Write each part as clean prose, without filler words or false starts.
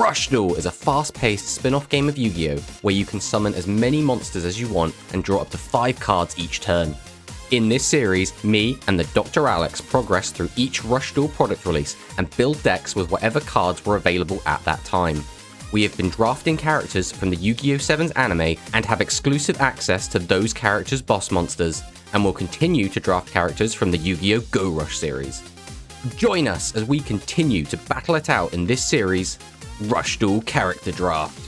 Rush Duel is a fast-paced spin-off game of Yu-Gi-Oh! Where you can summon as many monsters as you want and draw up to 5 cards each turn. In this series, me and the TheDrAlex progress through each Rush Duel product release and build decks with whatever cards were available at that time. We have been drafting characters from the Yu-Gi-Oh! 7's anime and have exclusive access to those characters' boss monsters, and will continue to draft characters from the Yu-Gi-Oh! Go Rush series. Join us as we continue to battle it out in this series, Rush Duel Character Draft.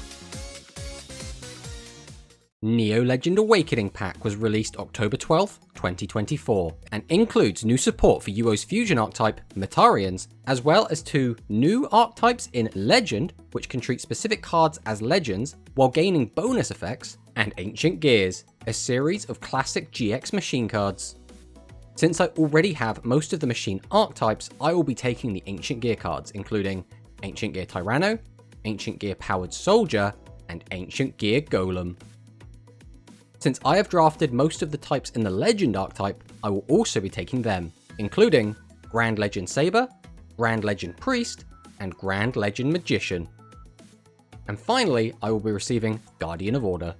Neo Legend Awakening Pack was released October 12th, 2024, and includes new support for Yuo's fusion archetype, Metarians, as well as 2 new archetypes in Legend, which can treat specific cards as legends while gaining bonus effects, and Ancient Gears, a series of classic GX machine cards. Since I already have most of the machine archetypes, I will be taking the Ancient Gear cards, including Ancient Gear Tyranno, Ancient Gear Powered Soldier, and Ancient Gear Golem. Since I have drafted most of the types in the Legend archetype, I will also be taking them, including Grand Legend Saber, Grand Legend Priest, and Grand Legend Magician. And finally, I will be receiving Guardian of Order.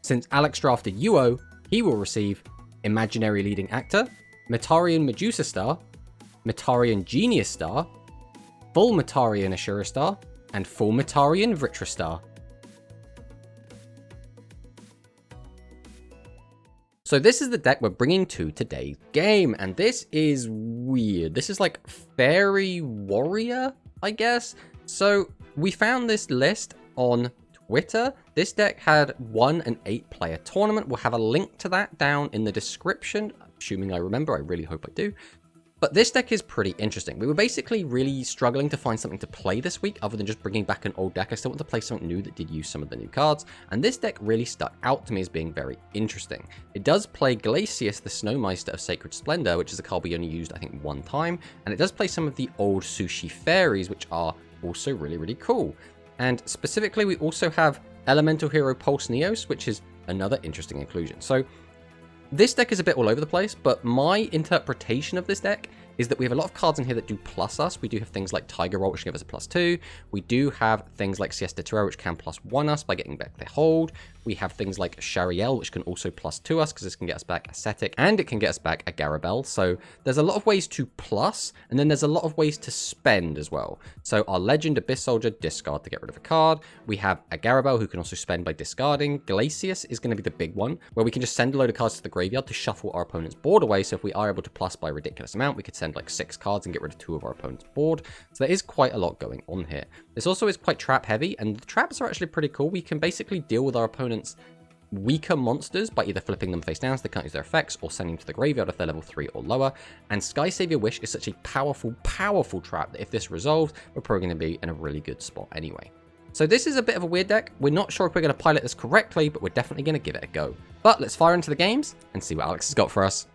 Since Alex drafted Yuo, he will receive Imaginary Leading Actor, Metarian Medusa Star, Metarian Genius Star, Full Metarian Ashura Star, and Full Metarian Vritra Star. So this is the deck we're bringing to today's game, and this is weird. This is like Fairy Warrior, I guess. So we found this list on Twitter. This deck had won an 8-player tournament. We'll have a link to that down in the description, assuming I remember. I really hope I do. But this deck is pretty interesting. We were basically really struggling to find something to play this week other than just bringing back an old deck. I still want to play something new that did use some of the new cards, and this deck really stuck out to me as being very interesting. It does play Glacius, the Snowmeister of Sacred Splendor, which is a card we only used, I think, 1 time, and it does play some of the old Sushi Fairies, which are also really, really cool. And specifically, we also have Elemental Hero Pulse Neos, which is another interesting inclusion. So this deck is a bit all over the place, but my interpretation of this deck is that we have a lot of cards in here that do plus us. We do have things like Tiger Roll, which give us a +2. We do have things like Siesta Terror, which can +1 us by getting back their hold. We have things like Shariel, which can also +2 us, because this can get us back Ascetic, and it can get us back a Garabelle. So there's a lot of ways to plus, and then there's a lot of ways to spend as well. So our Legend Abyss Soldier, discard to get rid of a card. We have a Garabelle, who can also spend by discarding. Glacius is going to be the big one, where we can just send a load of cards to the graveyard to shuffle our opponent's board away. So if we are able to plus by a ridiculous amount, we could send like 6 cards and get rid of 2 of our opponent's board. So there is quite a lot going on here. This also is quite trap heavy, and the traps are actually pretty cool. We can basically deal with our opponent's weaker monsters by either flipping them face down so they can't use their effects, or sending them to the graveyard if they're level 3 or lower. And Sky Savior Wish is such a powerful, powerful trap that if this resolves, we're probably going to be in a really good spot anyway. So this is a bit of a weird deck. We're not sure if we're going to pilot this correctly, but we're definitely going to give it a go. But let's fire into the games and see what Alex has got for us.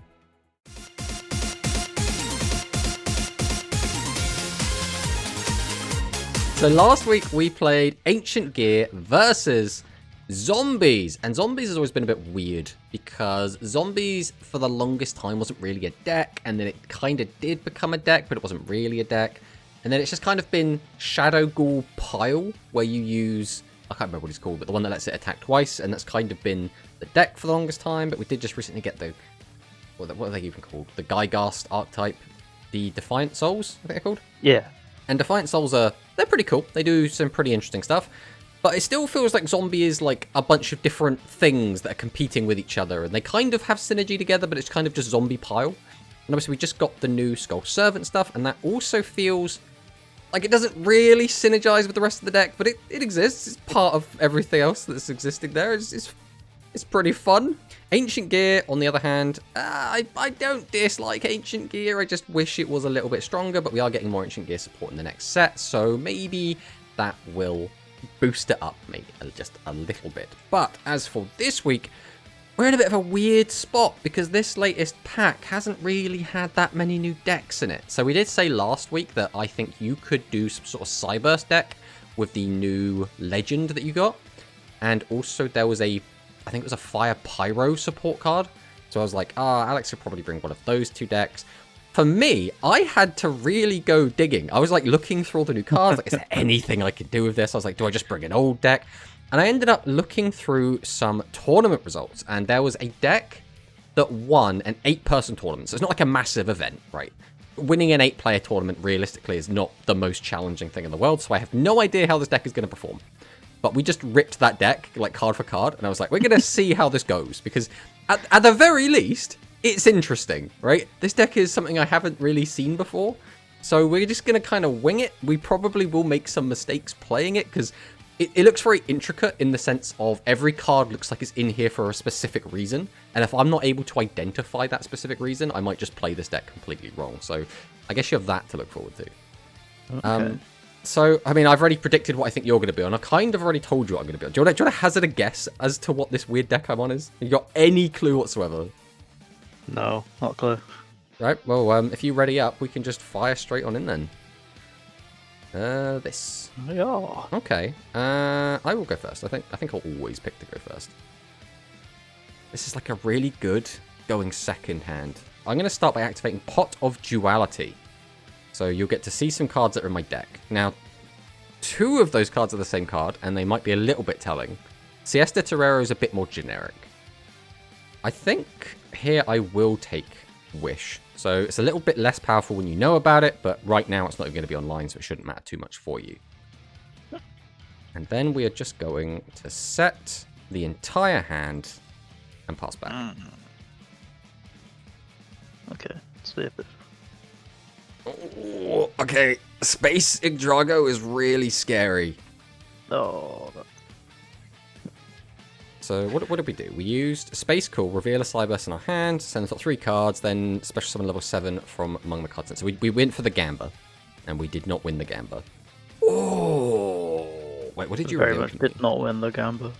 So last week we played Ancient Gear versus Zombies, and Zombies has always been a bit weird because Zombies for the longest time wasn't really a deck, and then it kind of did become a deck, but it wasn't really a deck. And then it's just kind of been Shadow Ghoul Pile, where you use, I can't remember what it's called, but the one that lets it attack twice, and that's kind of been the deck for the longest time. But we did just recently get the, what are they even called? The Geighast archetype, the Defiant Souls, I think they're called? Yeah. And Defiant Souls they're pretty cool. They do some pretty interesting stuff. But it still feels like Zombie is like a bunch of different things that are competing with each other. And they kind of have synergy together, but it's kind of just Zombie Pile. And obviously we just got the new Skull Servant stuff, and that also feels like it doesn't really synergize with the rest of the deck, but it exists. It's part of everything else that's existing there. It's pretty fun. Ancient Gear, on the other hand, I don't dislike Ancient Gear. I just wish it was a little bit stronger, but we are getting more Ancient Gear support in the next set, so maybe that will boost it up maybe just a little bit. But as for this week, we're in a bit of a weird spot because this latest pack hasn't really had that many new decks in it. So we did say last week that I think you could do some sort of Cyburst deck with the new Legend that you got, and also there was I think it was a Fire Pyro support card. So I was like, Alex could probably bring one of those 2 decks. for me, I had to really go digging. I was like looking through all the new cards. Like, is there anything I could do with this? I was like, do I just bring an old deck? And I ended up looking through some tournament results, and there was a deck that won an 8-person tournament. So it's not like a massive event, right? Winning an 8-player tournament realistically is not the most challenging thing in the world, so I have no idea how this deck is going to perform. But we just ripped that deck, like card for card, and I was like, we're going to see how this goes, because at the very least, it's interesting, right? This deck is something I haven't really seen before, so we're just going to kind of wing it. We probably will make some mistakes playing it, because it looks very intricate in the sense of every card looks like it's in here for a specific reason. And if I'm not able to identify that specific reason, I might just play this deck completely wrong. So I guess you have that to look forward to. Okay. So, I mean, I've already predicted what I think you're going to be on. I kind of already told you what I'm going to be on. Do you want to hazard a guess as to what this weird deck I'm on is? You got any clue whatsoever? No, not a clue. Right, well, if you ready up, we can just fire straight on in then. This. Yeah. Okay. I will go first. I think I'll always pick to go first. This is like a really good going second hand. I'm going to start by activating Pot of Duality. So you'll get to see some cards that are in my deck. Now, 2 of those cards are the same card, and they might be a little bit telling. Siesta Terrero is a bit more generic. I think here I will take Wish. So it's a little bit less powerful when you know about it, but right now it's not even going to be online, so it shouldn't matter too much for you. And then we are just going to set the entire hand and pass back. Okay, let's see if it... Oh, okay, Space Yggdrago is really scary. Oh. So what did we do? We used Space Cool, reveal a Cyberse in our hand, send the top 3 cards, then special summon level 7 from among the cards. So we went for the Gamba, and we did not win the Gamba. Oh, wait, what did you reveal? Very much did not win the Gamba.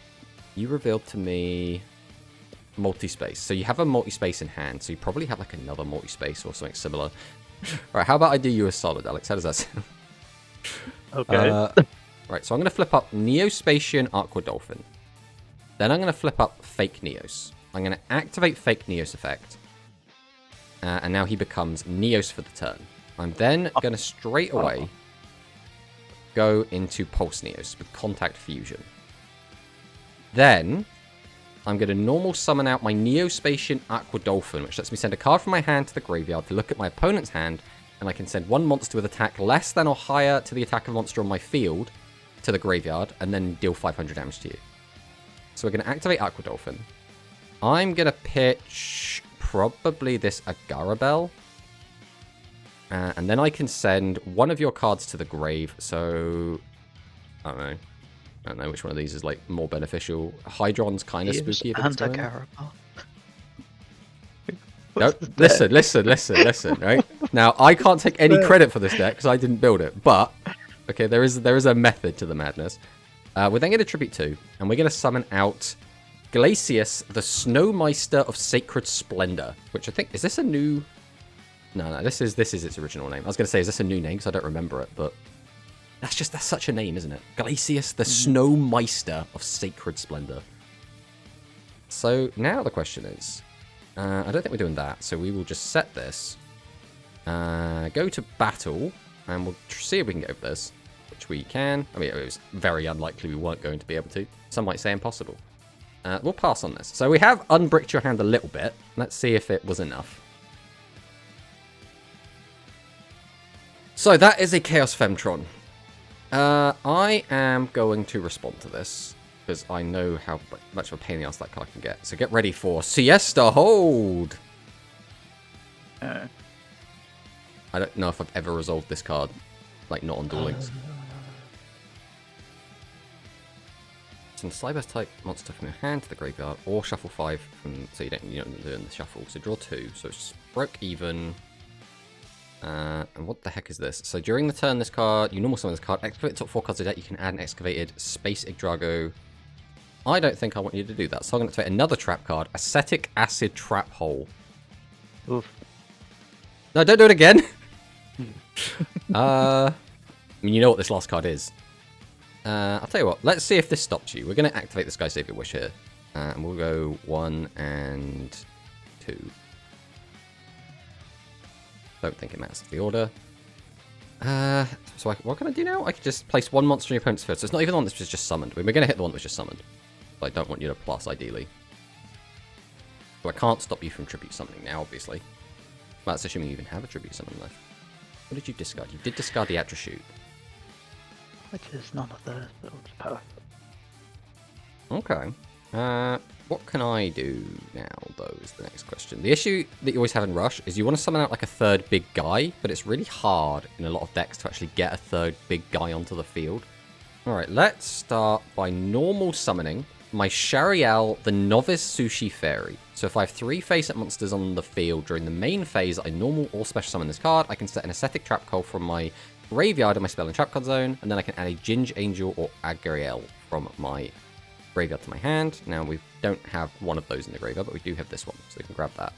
You revealed to me multi-space. So you have a multi-space in hand, so you probably have like another multi-space or something similar. Alright, how about I do you a solid, Alex? How does that sound? Okay. Right, so I'm going to flip up Neospatian Aqua Dolphin. Then I'm going to flip up Fake Neos. I'm going to activate Fake Neos effect. And now he becomes Neos for the turn. I'm then going to straight away go into Pulse Neos with Contact Fusion. Then I'm going to normal summon out my Neospatian Aqua Dolphin, which lets me send a card from my hand to the graveyard to look at my opponent's hand, and I can send 1 monster with attack less than or higher to the attack of a monster on my field to the graveyard, and then deal 500 damage to you. So we're going to activate Aqua Dolphin. I'm going to pitch probably this Agarabel. And then I can send 1 of your cards to the grave. So, I don't know which one of these is like more beneficial. Hydron's kind of spooky. And Agarabel. No, listen, right? Now, I can't take any credit for this deck because I didn't build it. But, okay, there is a method to the madness. We're then going to tribute 2, and we're going to summon out Glacius, the Snowmeister of Sacred Splendor, which I think, is this a new... No, this is its original name. I was going to say, is this a new name? Because I don't remember it, but that's such a name, isn't it? Glacius, the Snowmeister of Sacred Splendor. So now the question is, I don't think we're doing that, so we will just set this, go to battle, and we'll see if we can get over this. Which we can. I mean, it was very unlikely we weren't going to be able to. Some might say impossible. We'll pass on this. So we have unbricked your hand a little bit. Let's see if it was enough. So that is a Chaos Femtron. I am going to respond to this, because I know how much of a pain in the ass that card can get. So get ready for Siesta Hold! I don't know if I've ever resolved this card. Like, not on Duel Links. Send Cyberse type monster from your hand to the graveyard, or shuffle 5 from, so you don't do it in the shuffle. So draw 2, so it's broke even. And what the heck is this? So during the turn, this card, you normal summon this card, activate the top 4 cards of the deck, you can add an excavated Space Yggdrago. I don't think I want you to do that, so I'm going to activate another trap card, Acetic Acid Trap Hole. Oof. No, don't do it again! I mean, you know what this last card is. I'll tell you what, let's see if this stops you. We're going to activate this guy's Save Your Wish here. And we'll go 1 and 2. Don't think it matters the order. So what can I do now? I can just place one monster in your opponent's field. So it's not even the one that's just summoned. We're going to hit the one that was just summoned. But I don't want you to plus, ideally. So I can't stop you from tribute summoning now, obviously. Well, that's assuming you even have a tribute summon left. What did you discard? You did discard the Attrashoot. Which is none of those builds perfect. Okay. What can I do now, though, is the next question. The issue that you always have in Rush is you want to summon out like a third big guy, but it's really hard in a lot of decks to actually get a third big guy onto the field. Alright, let's start by normal summoning my Shariel, the Novice Sushi Fairy. So if I have 3 face-up monsters on the field during the main phase, I normal or special summon this card. I can set an Ascetic Trap Call from my graveyard in my Spell and Trap Card zone, and then I can add a Ginge Angel or Agariel from my graveyard to my hand. Now, we don't have one of those in the graveyard, but we do have this one, so we can grab that.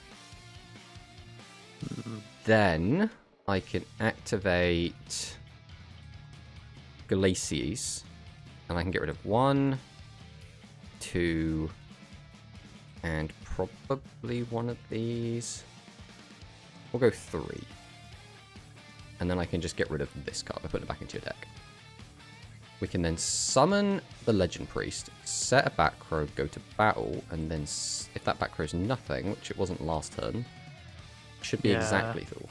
Then I can activate Glacies, and I can get rid of 1, 2, and probably one of these. We'll go 3. And then I can just get rid of this card by putting it back into your deck. We can then summon the Legend Priest, set a back row, go to battle, and then if that back row is nothing, which it wasn't last turn, should be exactly lethal.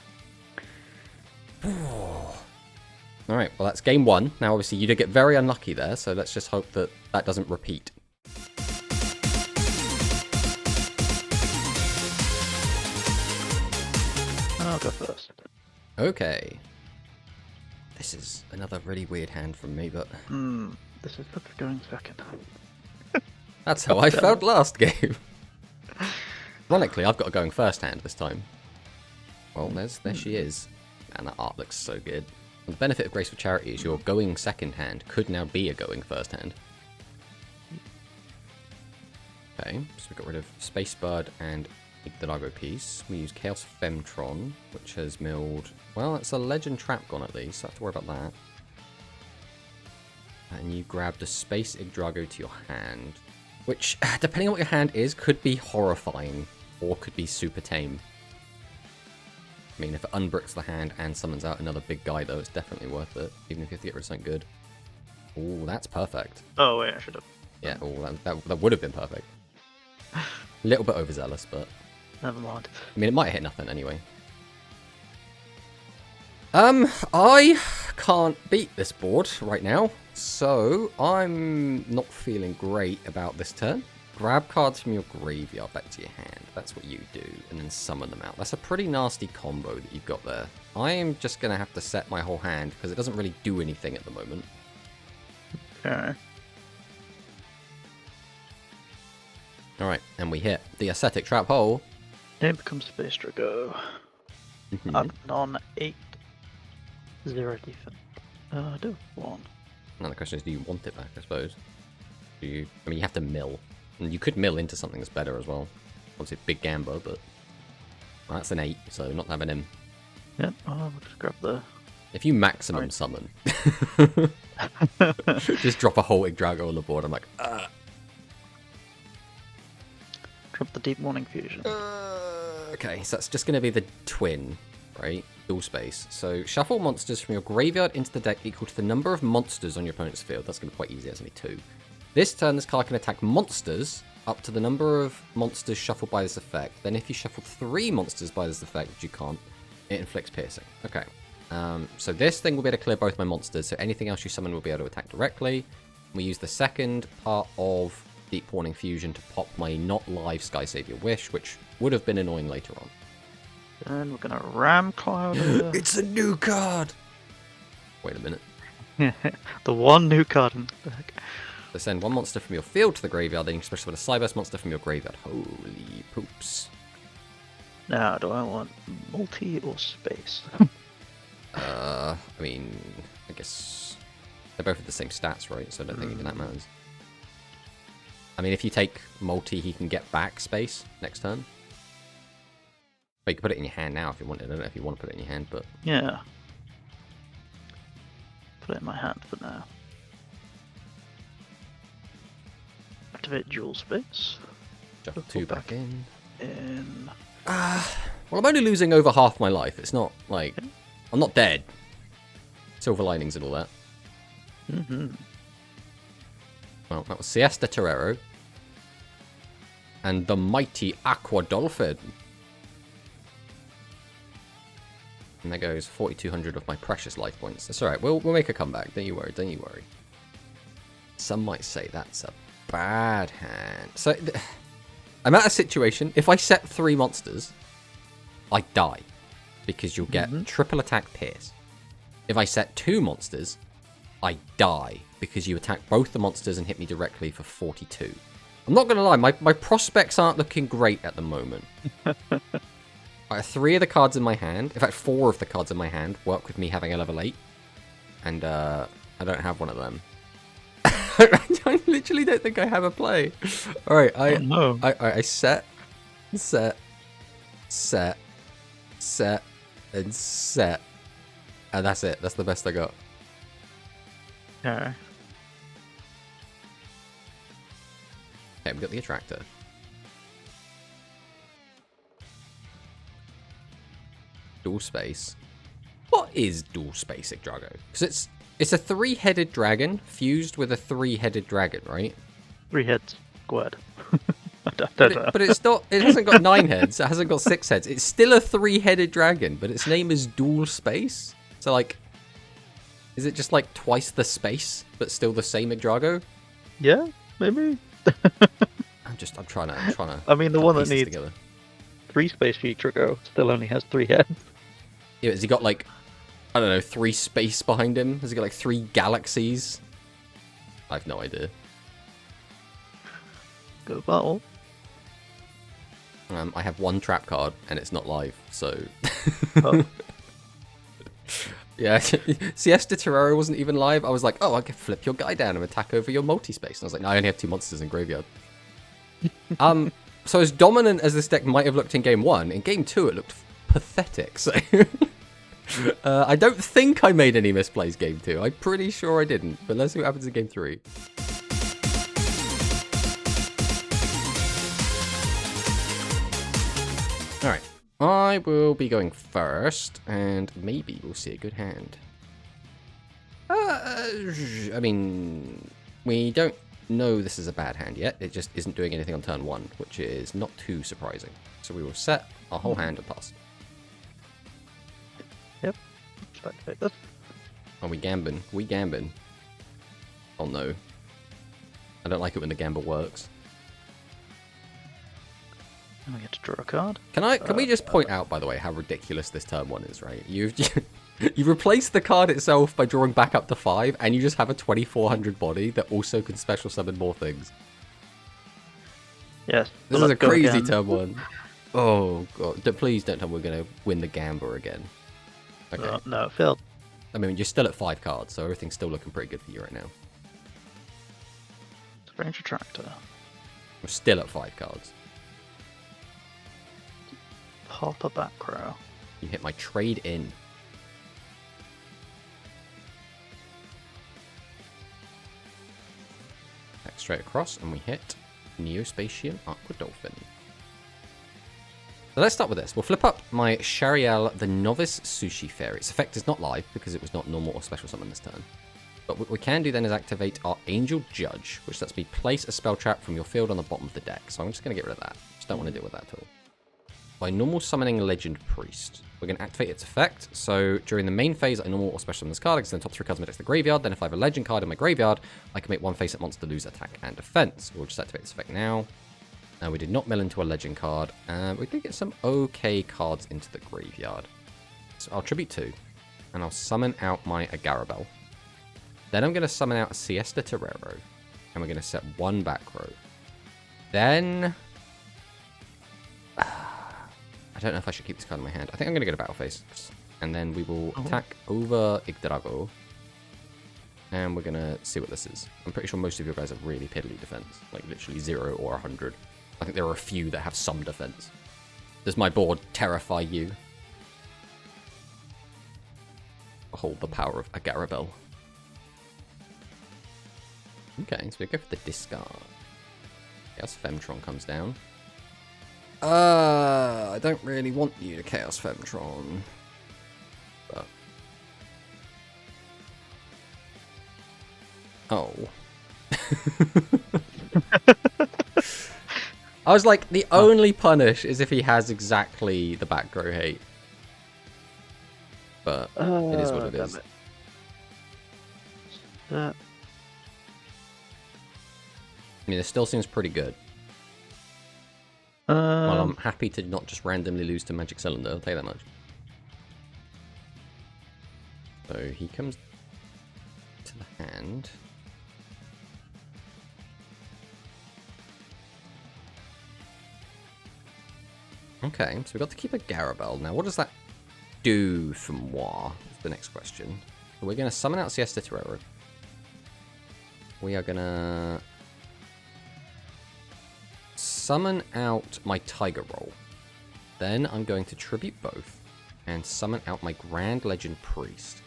Alright, well that's game 1. Now obviously you did get very unlucky there, so let's just hope that that doesn't repeat. I'll go first. Okay. This is another really weird hand from me, but... This is for going second. That's how I felt last game. Ironically, I've got a going first hand this time. Well, there she is. Man, that art looks so good. And the benefit of Graceful Charity is your going second hand could now be a going first hand. Okay, so we got rid of Space Bird and the Divo piece. We use Chaos Femtron, which has milled... Well, it's a Legend Trap gone at least, so I have to worry about that. And you grabbed a Space Yggdrago to your hand, which, depending on what your hand is, could be horrifying, or could be super tame. I mean, if it unbricks the hand and summons out another big guy, though, it's definitely worth it, even if you have to get rid of something good. Oh, that's perfect. Oh, wait, I should have. Yeah, oh, that would have been perfect. A little bit overzealous, but... Never mind. I mean, it might have hit nothing anyway. I can't beat this board right now, so I'm not feeling great about this turn. Grab cards from your graveyard back to your hand. That's what you do, and then summon them out. That's a pretty nasty combo that you've got there. I am just going to have to set my whole hand, because it doesn't really do anything at the moment. Okay. Alright, and we hit the Ascetic Trap Hole. It becomes Space Drago. I'm on 8. 0 defense. I do 1. Now the question is, do you want it back, I suppose? Do you... I mean, you have to mill. And you could mill into something that's better as well. Obviously, big Gambo, but... Well, that's an 8, so not having him. Yeah, I'll just grab the... If you maximum summon... just drop a whole Yggdrago on the board, I'm like, Drop the Deep Warning Fusion. Okay, so that's just going to be the twin, right? Dual space. So shuffle monsters from your graveyard into the deck equal to the number of monsters on your opponent's field. That's going to be quite easy, there's only 2. This turn, this card can attack monsters up to the number of monsters shuffled by this effect. Then if you shuffle 3 monsters by this effect, which you can't, it inflicts piercing. Okay. So this thing will be able to clear both my monsters, so anything else you summon will be able to attack directly. We use the second part of Deep Warning Fusion to pop my not live Sky Savior Wish, which would have been annoying later on. Then we're gonna Ram Cloud. It's a new card! Wait a minute. The one new card in the deck. So send 1 monster from your field to the graveyard, then you can special with a Cyberse monster from your graveyard. Holy poops. Now, do I want multi or space? I mean, I guess they're both at the same stats, right? So I don't think even that matters. I mean, if you take multi, he can get back space next turn. But you can put it in your hand now if you want it. I don't know if you want to put it in your hand, but... Yeah. Put it in my hand for now. Activate dual space. Jump 2 back in. In. Well, I'm only losing over half my life. It's not like... I'm not dead. Silver linings and all that. Mm-hmm. Well, that was Siesta Torero. And the mighty Aqua Dolphin. And there goes 4,200 of my precious life points. That's alright, we'll make a comeback. Don't you worry, don't you worry. Some might say that's a bad hand. So, I'm at a situation, if I set 3 monsters, I die. Because you'll get triple attack pierce. If I set 2 monsters, I die. Because you attack both the monsters and hit me directly for 42. I'm not going to lie, my prospects aren't looking great at the moment. Right, 3 of the cards in my hand, in fact 4 of the cards in my hand, work with me having a level 8. And I don't have one of them. I literally don't think I have a play. Alright, I set, and set. And that's it. That's the best I got. Okay. Okay, we got the attractor. Dual space. What is dual space, Yggdrago? Because it's a 3-headed dragon fused with a 3-headed dragon, right? 3 heads squared. I don't know. But it's not. It hasn't got 9 heads. It hasn't got 6 heads. It's still a 3-headed dragon, but its name is dual space. So like, is it just like twice the space, but still the same Yggdrago? Yeah, maybe. I'm trying to. I mean, the one that needs together. 3 space Yggdrago still only has 3 heads. Yeah, has he got like, I don't know, 3 space behind him? Has he got like 3 galaxies? I have no idea. Go battle. I have 1 trap card and it's not live, so. Oh. Yeah, Siesta Terror wasn't even live. I was like, oh, I can flip your guy down and attack over your multi-space. And I was like, no, I only have 2 monsters in graveyard. So as dominant as this deck might have looked in game 1, in game 2 it looked pathetic. So I don't think I made any misplays game 2. I'm pretty sure I didn't. But let's see what happens in game 3. Alright. I will be going first, and maybe we'll see a good hand. I mean, we don't know this is a bad hand yet. It just isn't doing anything on turn 1, which is not too surprising. So we will set our whole hand and pass. Yep. Should I take this? Are we gambling? We gambling. Oh no. I don't like it when the gamble works. And we get to draw a card. Can we just point out, by the way, how ridiculous this turn 1 is, right? You've replaced the card itself by drawing back up to 5, and you just have a 2400 body that also can special summon more things. Yes. This is a crazy turn 1. Oh god. Please don't tell me we're going to win the gamble again. Okay. No, it failed. I mean, you're still at 5 cards, so everything's still looking pretty good for you right now. Strange Attractor. We're still at 5 cards. Hopper back row. You hit my trade in. Back straight across, and we hit Neospatian Aqua Dolphin. So let's start with this. We'll flip up my Shariel, the Novice Sushi Fairy. Its effect is not live because it was not normal or special summon this turn. But what we can do then is activate our Angel Judge, which lets me place a spell trap from your field on the bottom of the deck. So I'm just going to get rid of that. Just don't want to deal with that at all. By normal summoning Legend Priest, we're going to activate its effect. So during the main phase, I normal or special summon this card, extend the top 3 cards of my deck to the graveyard. Then if I have a Legend card in my graveyard, I can make 1 face-up monster lose attack and defense. We'll just activate this effect now. We did not mill into a Legend card. We did get some okay cards into the graveyard. So I'll tribute 2, and I'll summon out my Agarabel. Then I'm going to summon out a Siesta Terrero, and we're going to set 1 back row. Then I don't know if I should keep this card in my hand. I think I'm going to go to Battle Phase. And then we will attack over Yggdrago. And we're going to see what this is. I'm pretty sure most of your guys have really piddly defense. Like literally 0 or 100. I think there are a few that have some defense. Does my board terrify you? Hold the power of Agarabel. Okay, so we go for the discard. Yes, Femtron comes down. I don't really want you to Chaos Femtron. But... Oh. I was like, the only punish is if he has exactly the back row hate. But it is what it is. I mean, it still seems pretty good. Well, I'm happy to not just randomly lose to Magic Cylinder, I'll tell you that much. So he comes to the hand. Okay, so we've got to keep a Garabelle. Now, what does that do for moi? Is the next question. So we're going to summon out Siesta Terrero. We are going to summon out my Tiger Roll. Then I'm going to tribute both and summon out my Grand Legend Priest.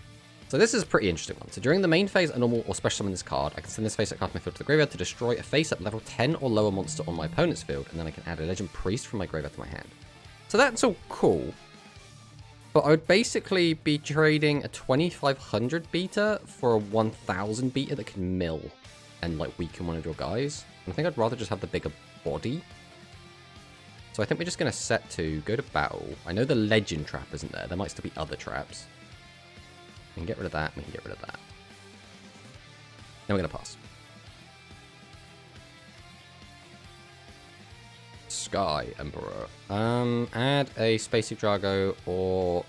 So this is a pretty interesting one. So during the main phase, a normal or special summon this card. I can send this face-up card from my field to the graveyard to destroy a face-up level 10 or lower monster on my opponent's field, and then I can add a Legend Priest from my graveyard to my hand. So that's all cool. But I would basically be trading a 2500 beta for a 1000 beta that can mill and like weaken one of your guys. And I think I'd rather just have the bigger body. So I think we're just going to set to go to battle. I know the Legend Trap isn't there. There might still be other traps. We can get rid of that. We can get rid of that. Then we're going to pass. Sky Emperor. Add a Spacey Drago or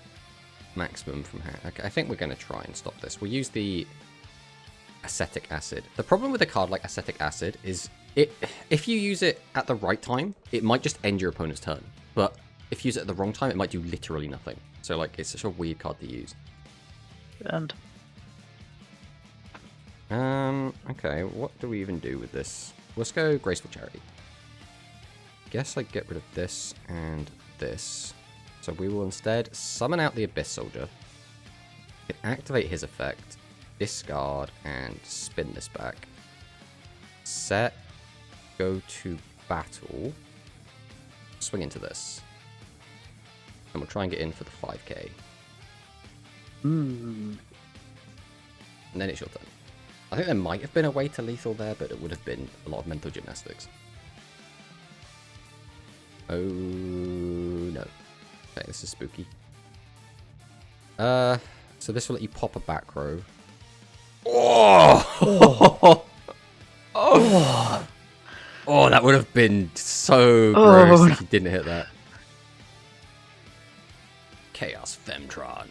Maximum from hand. Okay, I think we're going to try and stop this. We'll use the Acetic Acid. The problem with a card like Acetic Acid is if you use it at the right time, it might just end your opponent's turn. But if you use it at the wrong time, it might do literally nothing. So like, it's such a weird card to use. And okay, what do we even do with this? Let's go Graceful Charity. Guess I get rid of this and this. So we will instead summon out the Abyss Soldier. Can activate his effect, discard, and spin this back. Set, go to battle, swing into this. And we'll try and get in for the 5k. And then it's your turn. I think there might have been a way to lethal there, but it would have been a lot of mental gymnastics. Oh no. Okay, this is spooky. So this will let you pop a back row. Oh! Oh! Oh, that would have been so gross if you didn't hit that. Chaos Femtron.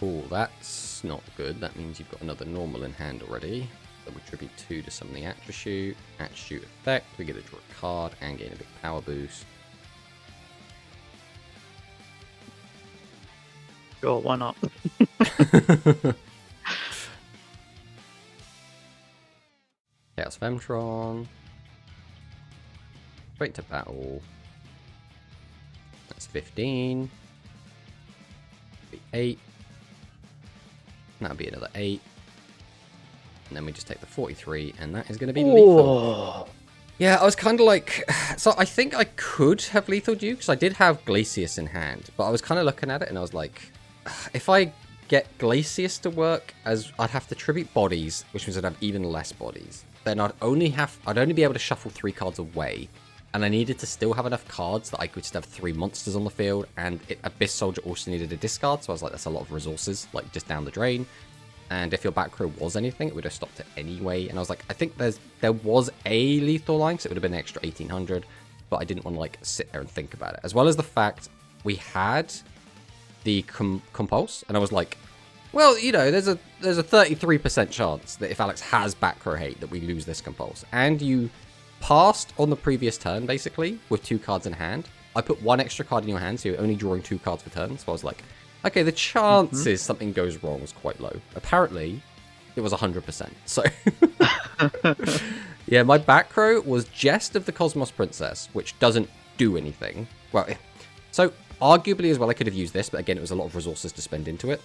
Oh, that's not good. That means you've got another normal in hand already. So we tribute 2 to summon the Attribute. Attribute effect. We get to draw a card and gain a big power boost. Sure, why not? Chaos Femtron. Straight to battle. That's 15. 8. That'll be another 8. And then we just take the 43, and that is going to be lethal. Yeah, I was kind of like... So I think I could have lethaled you, because I did have Glacius in hand. But I was kind of looking at it, and I was like... If I get Glacius to work, as I'd have to tribute bodies, which means I'd have even less bodies. Then I'd only be able to shuffle 3 cards away. And I needed to still have enough cards that I could just have 3 monsters on the field. And Abyss Soldier also needed a discard. So I was like, that's a lot of resources, like just down the drain. And if your back row was anything, it would have stopped it anyway. And I was like, I think there was a lethal line, so it would have been an extra 1800. But I didn't want to like sit there and think about it. As well as the fact we had the Compulse. And I was like, well, you know, there's a 33% chance that if Alex has back row hate that we lose this Compulse. And you passed on the previous turn, basically, with 2 cards in hand. I put 1 extra card in your hand, so you're only drawing 2 cards per turn. So I was like, okay, the chances something goes wrong was quite low. Apparently, it was 100%. So, yeah, my back row was Jest of the Cosmos Princess, which doesn't do anything. Well, so arguably as well, I could have used this, but again, it was a lot of resources to spend into it.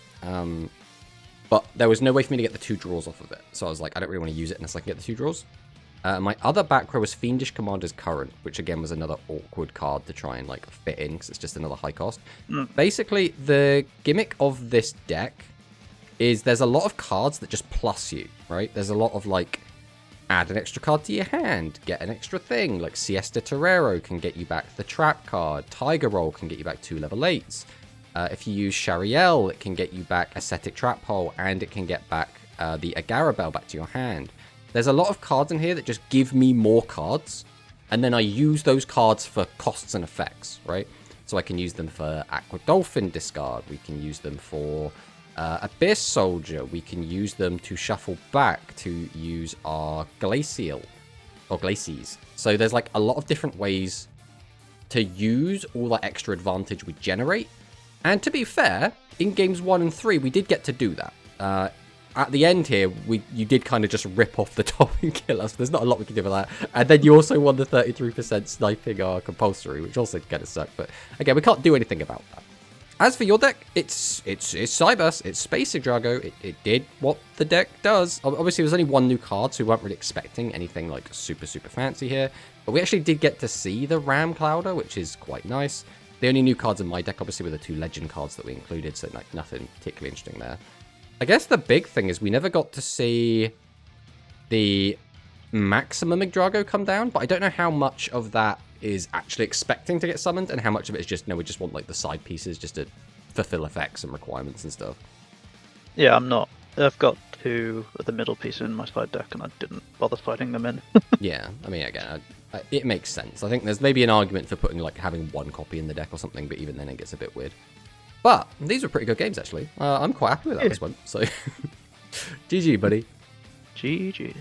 But there was no way for me to get the 2 draws off of it. So I was like, I don't really want to use it unless I can get the 2 draws. My other back row was Fiendish Commander's Current, which again was another awkward card to try and like fit in because it's just another high cost. Basically, the gimmick of this deck is there's a lot of cards that just plus you, right? There's a lot of like add an extra card to your hand, get an extra thing, like Siesta Torero can get you back the trap card, Tiger Roll can get you back 2 level 8s. If you use Shariel, it can get you back Ascetic Trap Hole, and it can get back the Agarabel back to your hand. There's a lot of cards in here that just give me more cards, and then I use those cards for costs and effects, right? So I can use them for Aqua Dolphin discard, we can use them for Abyss Soldier, we can use them to shuffle back to use our Glacial, or Glacies. So there's like a lot of different ways to use all that extra advantage we generate. And to be fair, in games 1 and 3, we did get to do that. At the end here, you did kind of just rip off the top and kill us. There's not a lot we can do for that. And then you also won the 33% sniping our compulsory, which also kind of sucked. But again, we can't do anything about that. As for your deck, it's Cybers, it's Space Drago. It did what the deck does. Obviously, there's only one new card, so we weren't really expecting anything like super fancy here. But we actually did get to see the Ram Clouder, which is quite nice. The only new cards in my deck, obviously, were the 2 legend cards that we included, so like nothing particularly interesting there. I guess the big thing is we never got to see the maximum Yggdrago come down, but I don't know how much of that is actually expecting to get summoned and how much of it is just, no, we just want like the side pieces just to fulfill effects and requirements and stuff. Yeah, I'm not. I've got 2 of the middle pieces in my side deck, and I didn't bother fighting them in. Yeah, I mean, again, it makes sense. I think there's maybe an argument for putting like having 1 copy in the deck or something, but even then it gets a bit weird. But these were pretty good games, actually. I'm quite happy with how this went. So, GG, buddy. GG.